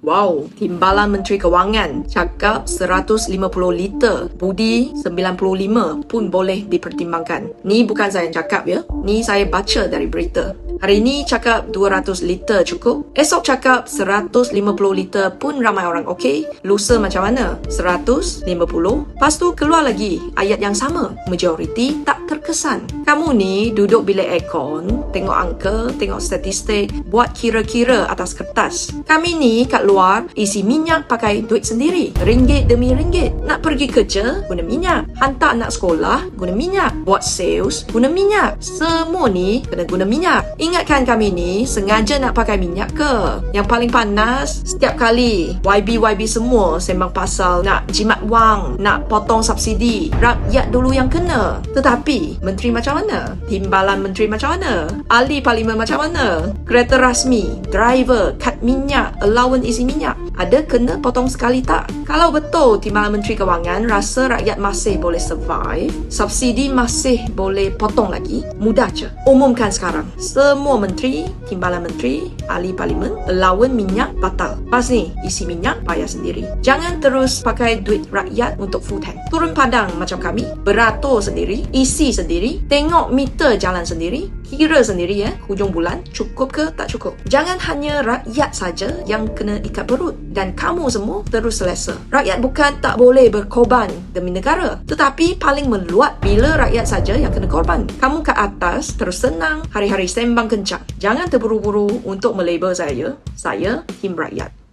Wow, Timbalan Menteri Kewangan cakap 150 liter, Budi 95 pun boleh dipertimbangkan. Ni bukan saya yang cakap ya, ni saya baca dari berita. Hari ni cakap 200 liter cukup, esok cakap 150 liter pun ramai orang okey. Lusa macam mana? 150, lepas tu keluar lagi ayat yang sama, majoriti tak terkesan. Kamu ni duduk bilik aircon, tengok angka, tengok statistik, buat kira-kira atas kertas. Kami ni kat luar isi minyak pakai duit sendiri, ringgit demi ringgit. Nak pergi kerja guna minyak, hantar anak sekolah guna minyak, buat sales guna minyak. Semua ni kena guna minyak. Ingatkan kami ni sengaja nak pakai minyak ke? Yang paling panas setiap kali YB semua sembang pasal nak jimat wang, nak potong subsidi. Rakyat dulu yang kena. Tetapi menteri macam mana? Timbalan menteri macam mana? Ahli parlimen macam mana? Kereta rasmi, driver, kad minyak, allowance isi minyak, ada kena potong sekali tak? Kalau betul Timbalan Menteri Kewangan rasa rakyat masih boleh survive, subsidi masih boleh potong lagi, mudah je. Umumkan sekarang. Semua menteri, timbalan menteri, ahli parlimen, allowance minyak batal. Lepas ni, isi minyak bayar sendiri. Jangan terus pakai duit rakyat untuk full tank. Turun padang macam kami, beratur sendiri, isi sendiri, tengok meter jalan sendiri, kira sendiri ya, hujung bulan cukup ke tak cukup. Jangan hanya rakyat saja yang kena ikat perut dan kamu semua terus selesa. Rakyat bukan tak boleh berkorban demi negara, tetapi paling meluat bila rakyat saja yang kena korban. Kamu kat atas terus senang, hari-hari sembang kencang. Jangan terburu-buru untuk melabel saya tim rakyat.